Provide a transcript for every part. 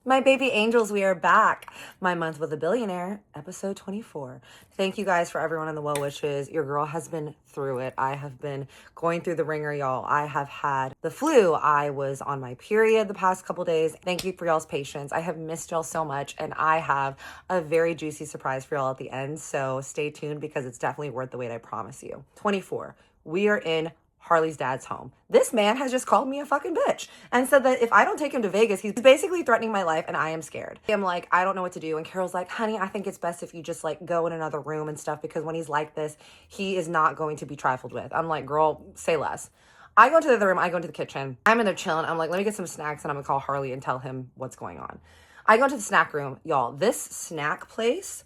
My baby angels, we are back. My Month with a Billionaire, episode 24. Thank you guys for everyone in the well wishes. Your girl has been through it. I have been going through the ringer, y'all. I have had the flu. I was on my period the past couple days. Thank you for y'all's patience. I have missed y'all so much, and I have a very juicy surprise for y'all at the end. So stay tuned because it's definitely worth the wait, I promise you. 24. We are in Harley's dad's home. This man has just called me a fucking bitch and said that if I don't take him to Vegas, he's basically threatening my life and I am scared. I'm like, I don't know what to do. And Carol's like, honey, I think it's best if you just like go in another room and stuff because when he's like this, he is not going to be trifled with. I'm like, girl, say less. I go into the other room. I go into the kitchen. I'm in there chilling. I'm like, let me get some snacks and I'm gonna call Harley and tell him what's going on. I go into the snack room. Y'all, this snack place,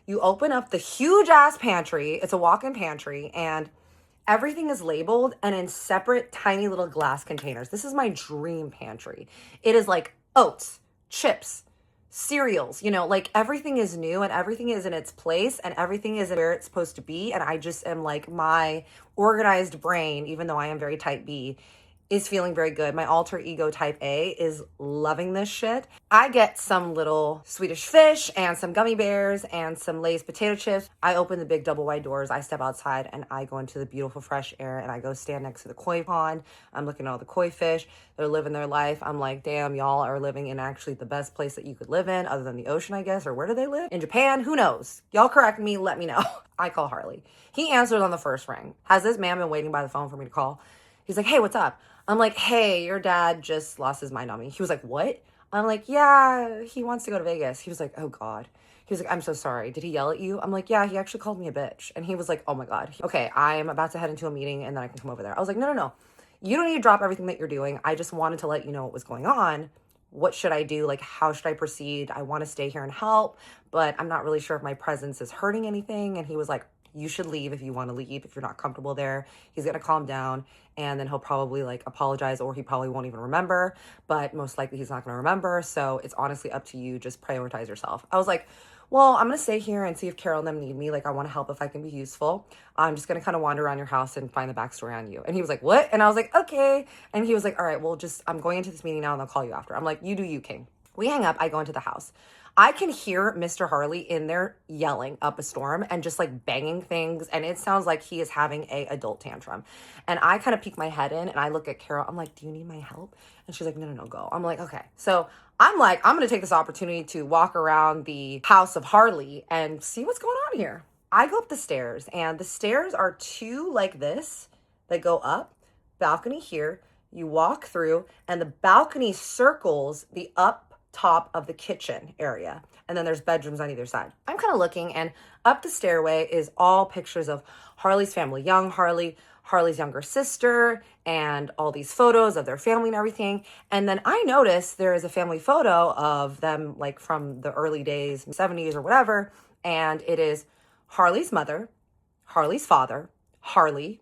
you open up the huge ass pantry. It's a walk-in pantry and everything is labeled and in separate tiny little glass containers. This is my dream pantry. It is like oats, chips, cereals, you know, like everything is new and everything is in its place and everything is where it's supposed to be. And I just am like, my organized brain, even though I am very type B, is feeling very good. My alter ego type A is loving this shit. I get some little Swedish fish and some gummy bears and some Lay's potato chips. I open the big double wide doors. I step outside and I go into the beautiful fresh air and I go stand next to the koi pond. I'm looking at all the koi fish. They're living their life. I'm like, damn, y'all are living in actually the best place that you could live in other than the ocean, I guess. Or where do they live? In Japan? Who knows? Y'all correct me. Let me know. I call Harley. He answers on the first ring. Has this man been waiting by the phone for me to call? He's like, hey, what's up? I'm like, hey, your dad just lost his mind on me. He was like, what? I'm like, yeah, he wants to go to Vegas. He was like, oh God. He was like, I'm so sorry. Did he yell at you? I'm like, yeah, he actually called me a bitch. And he was like, oh my God. Okay, I'm about to head into a meeting and then I can come over there. I was like, no. You don't need to drop everything that you're doing. I just wanted to let you know what was going on. What should I do? Like, how should I proceed? I want to stay here and help, but I'm not really sure if my presence is hurting anything. And he was like, you should leave if you want to leave. If you're not comfortable there, he's going to calm down and then he'll probably like apologize or he probably won't even remember, but most likely he's not going to remember. So it's honestly up to you. Just prioritize yourself. I was like, well, I'm going to stay here and see if Carol and them need me. Like, I want to help if I can be useful. I'm just going to kind of wander around your house and find the backstory on you. And he was like, what? And I was like, okay. And he was like, all right, well, I'm going into this meeting now and I'll call you after. I'm like, you do you, King. We hang up. I go into the house. I can hear Mr. Harley in there yelling up a storm and just like banging things. And it sounds like he is having a adult tantrum. And I kind of peek my head in and I look at Carol. I'm like, do you need my help? And she's like, no, go. I'm like, okay. So I'm like, I'm going to take this opportunity to walk around the house of Harley and see what's going on here. I go up the stairs and the stairs are two like this that go up, balcony here. You walk through and the balcony circles the up top of the kitchen area. And then there's bedrooms on either side. I'm kind of looking and up the stairway is all pictures of Harley's family, young Harley, Harley's younger sister, and all these photos of their family and everything. And then I noticed there is a family photo of them like from the early days, 70s or whatever. And it is Harley's mother, Harley's father, Harley,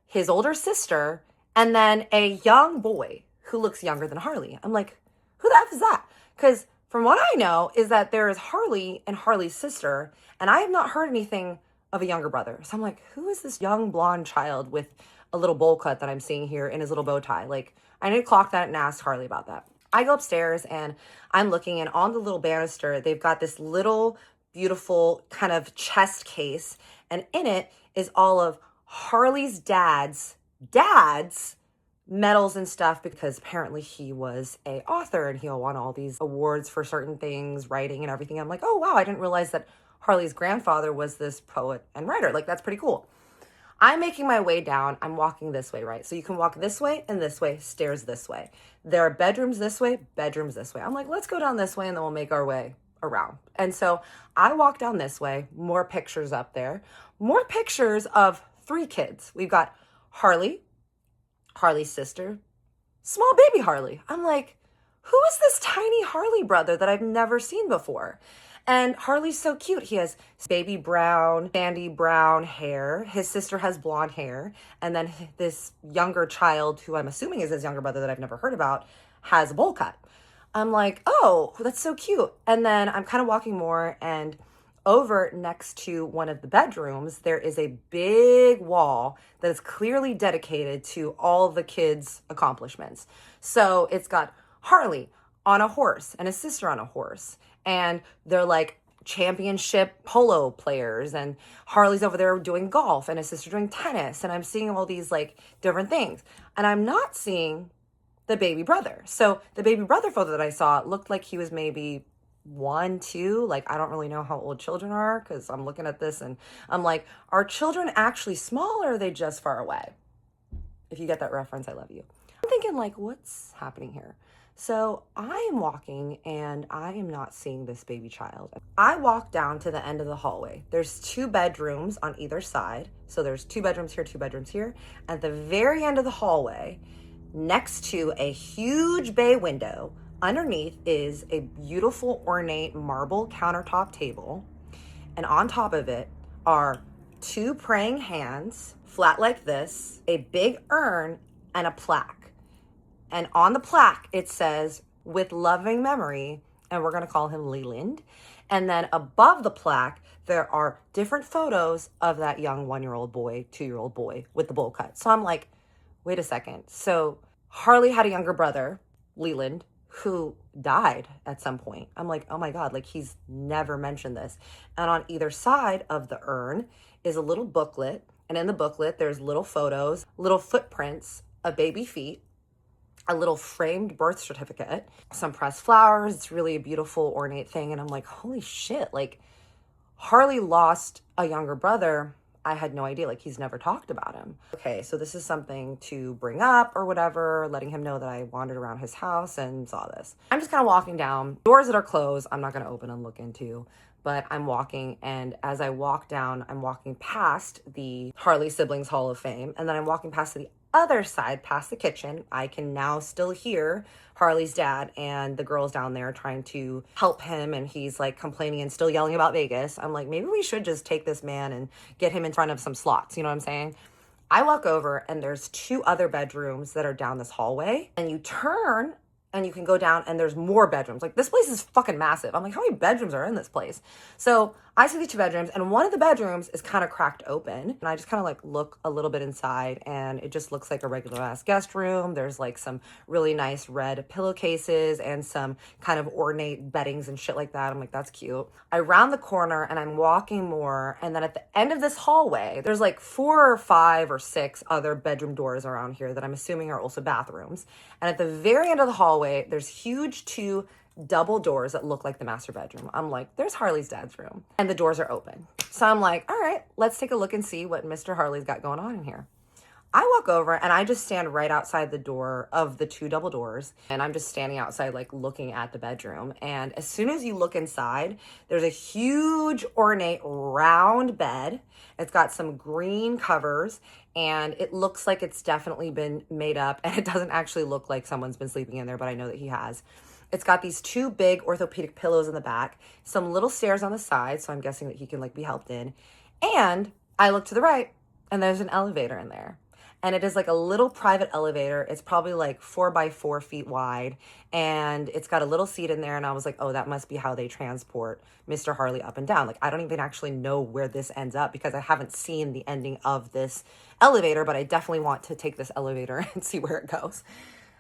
his older sister, and then a young boy who looks younger than Harley. I'm like, who the F is that? Because from what I know is that there is Harley and Harley's sister, and I have not heard anything of a younger brother. So I'm like, who is this young blonde child with a little bowl cut that I'm seeing here in his little bow tie? Like, I need to clock that and ask Harley about that. I go upstairs and I'm looking, and on the little banister, they've got this little beautiful kind of chest case, and in it is all of Harley's dad's medals and stuff, because apparently he was a author and he'll won all these awards for certain things, writing and everything. I'm like, oh wow, I didn't realize that Harley's grandfather was this poet and writer. Like, that's pretty cool. I'm making my way down. I'm walking this way, right? So you can walk this way and this way, stairs this way. There are bedrooms this way, bedrooms this way. I'm like, let's go down this way and then we'll make our way around. And so I walk down this way, more pictures up there, more pictures of three kids. We've got Harley, Harley's sister, small baby Harley. I'm like, who is this tiny Harley brother that I've never seen before? And Harley's so cute. He has baby brown, sandy brown hair. His sister has blonde hair. And then this younger child, who I'm assuming is his younger brother that I've never heard about, has a bowl cut. I'm like, oh, that's so cute. And then I'm kind of walking more, and over next to one of the bedrooms, there is a big wall that is clearly dedicated to all the kids' accomplishments. So it's got Harley on a horse and his sister on a horse. And they're like championship polo players, and Harley's over there doing golf and his sister doing tennis. And I'm seeing all these like different things. And I'm not seeing the baby brother. So the baby brother photo that I saw looked like he was maybe 1, 2. Like, I don't really know how old children are because I'm looking at this and I'm like, are children actually small or are they just far away? If you get that reference, I love you. I'm thinking like, what's happening here? So I am walking and I am not seeing this baby child. I walk down to the end of the hallway. There's 2 bedrooms on either side. So there's 2 bedrooms here, 2 bedrooms here. At the very end of the hallway, next to a huge bay window, underneath is a beautiful ornate marble countertop table. And on top of it are 2 praying hands, flat like this, a big urn, and a plaque. And on the plaque, it says, with loving memory, and we're going to call him Leland. And then above the plaque, there are different photos of that young 1-year-old boy, 2-year-old boy with the bowl cut. So I'm like, wait a second. So Harley had a younger brother, Leland, who died at some point. I'm like, oh my God, like he's never mentioned this. And on either side of the urn is a little booklet. And in the booklet, there's little photos, little footprints of baby feet, a little framed birth certificate, some pressed flowers. It's really a beautiful, ornate thing. And I'm like, holy shit, like Harley lost a younger brother. I had no idea, like he's never talked about him. Okay, so this is something to bring up or whatever, letting him know that I wandered around his house and saw this. I'm just kind of walking down, doors that are closed, I'm not gonna open and look into, but I'm walking, and as I walk down, I'm walking past the Harley Siblings Hall of Fame, and then I'm walking past the other side, past the kitchen. I can now still hear Harley's dad and the girls down there trying to help him, and he's like complaining and still yelling about Vegas. I'm like, maybe we should just take this man and get him in front of some slots, you know what I'm saying? I walk over and there's 2 other bedrooms that are down this hallway, and you turn and you can go down and there's more bedrooms. Like, this place is fucking massive. I'm like, how many bedrooms are in this place? So I see the 2 bedrooms, and one of the bedrooms is kind of cracked open, and I just kind of like look a little bit inside, and it just looks like a regular ass guest room. There's like some really nice red pillowcases and some kind of ornate beddings and shit like that. I'm like, that's cute. I round the corner and I'm walking more, and then at the end of this hallway, there's like 4 or 5 or 6 other bedroom doors around here that I'm assuming are also bathrooms. And at the very end of the hallway, there's huge 2 double doors that look like the master bedroom. I'm like, there's Harley's dad's room, and the doors are open. So I'm like, all right, let's take a look and see what Mr. Harley's got going on in here. I walk over and I just stand right outside the door of the 2 double doors, and I'm just standing outside like looking at the bedroom. And as soon as you look inside, there's a huge ornate round bed. It's got some green covers, and it looks like it's definitely been made up, and it doesn't actually look like someone's been sleeping in there, but I know that he has. It's got these 2 big orthopedic pillows in the back, some little stairs on the side, so I'm guessing that he can like be helped in. And I look to the right, and there's an elevator in there. And it is like a little private elevator. It's probably like 4 by 4 feet wide, and it's got a little seat in there. And I was like, oh, that must be how they transport Mr. Harley up and down. Like, I don't even actually know where this ends up because I haven't seen the ending of this elevator, but I definitely want to take this elevator and see where it goes.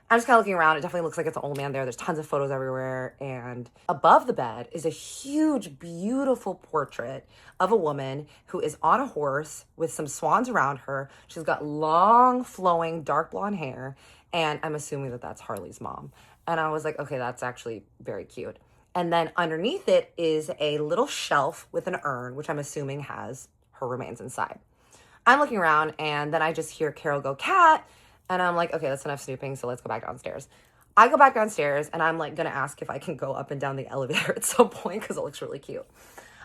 I'm just kind of looking around. It definitely looks like it's an old man there. There's tons of photos everywhere. And above the bed is a huge, beautiful portrait of a woman who is on a horse with some swans around her. She's got long, flowing, dark blonde hair. And I'm assuming that that's Harley's mom. And I was like, okay, that's actually very cute. And then underneath it is a little shelf with an urn, which I'm assuming has her remains inside. I'm looking around, and then I just hear Carol go, "Cat." And I'm like, okay, that's enough snooping, so let's go back downstairs. I go back downstairs, and I'm like gonna ask if I can go up and down the elevator at some point because it looks really cute.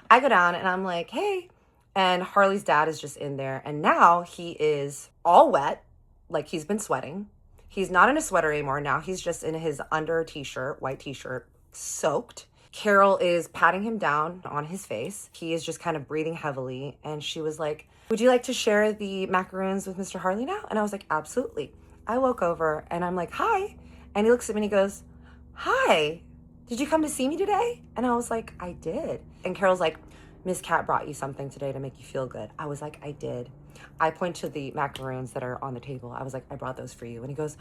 I go down, and I'm like, hey. And Harley's dad is just in there, and now he is all wet, like he's been sweating. He's not in a sweater anymore. Now he's just in his under t-shirt, white t-shirt, soaked. Carol is patting him down on his face. He is just kind of breathing heavily, and she was like, would you like to share the macaroons with Mr. Harley now? And I was like, absolutely. I woke over and I'm like, hi. And he looks at me and he goes, hi, did you come to see me today? And I was like, I did. And Carol's like, Miss Cat brought you something today to make you feel good. I was like, I did. I point to the macaroons that are on the table. I was like, I brought those for you. And he goes,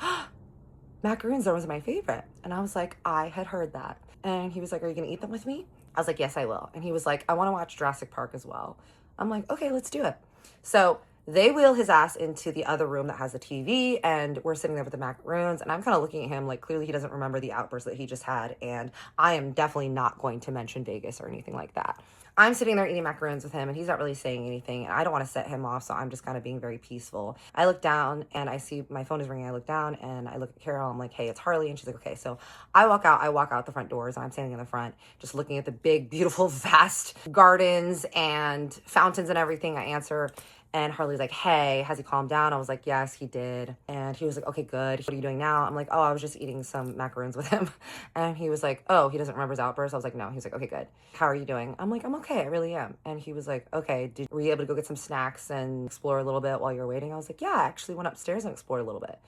macaroons are was my favorite. And I was like, I had heard that. And he was like, are you gonna eat them with me? I was like, yes, I will. And he was like, I want to watch Jurassic Park as well. I'm like, okay, let's do it. So they wheel his ass into the other room that has the TV, and we're sitting there with the macaroons, and I'm kind of looking at him like clearly he doesn't remember the outburst that he just had, and I am definitely not going to mention Vegas or anything like that. I'm sitting there eating macaroons with him, and he's not really saying anything, and I don't want to set him off, so I'm just kind of being very peaceful. I look down, and I see my phone is ringing. I look down, and I look at Carol. I'm like, hey, it's Harley, and she's like, okay. So I walk out the front doors, and I'm standing in the front, just looking at the big, beautiful, vast gardens and fountains and everything. I answer, and Harley's like, hey, has he calmed down? I was like, yes, he did. And he was like, okay, good. What are you doing now? I'm like, oh, I was just eating some macaroons with him. And he was like, oh, he doesn't remember his outburst? I was like, no. He was like, okay, good. How are you doing? I'm like, I'm okay. I really am. And he was like, okay, were you able to go get some snacks and explore a little bit while you were waiting? I was like, yeah, I actually went upstairs and explored a little bit.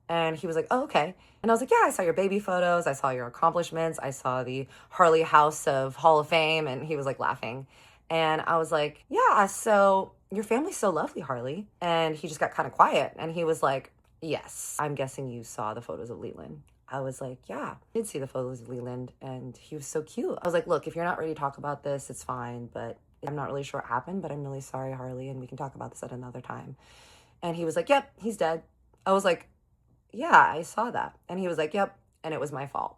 And he was like, oh, okay. And I was like, yeah, I saw your baby photos. I saw your accomplishments. I saw the Harley House of Hall of Fame. And he was like laughing. And I was like, yeah, so your family's so lovely, Harley. And he just got kind of quiet. And he was like, yes, I'm guessing you saw the photos of Leland. I was like, yeah, I did see the photos of Leland. And he was so cute. I was like, look, if you're not ready to talk about this, it's fine. But I'm not really sure what happened, but I'm really sorry, Harley. And we can talk about this at another time. And he was like, yep, he's dead. I was like, yeah, I saw that. And he was like, yep. And it was my fault.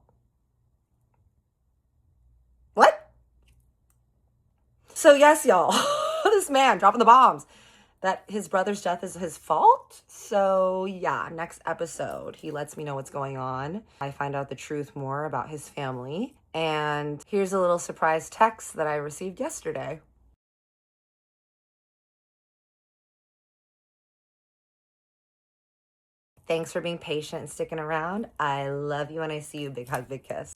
What? So yes, y'all, this man dropping the bombs that his brother's death is his fault. So yeah, next episode, he lets me know what's going on. I find out the truth more about his family. And here's a little surprise text that I received yesterday. Thanks for being patient and sticking around. I love you and I see you. Big hug, big kiss.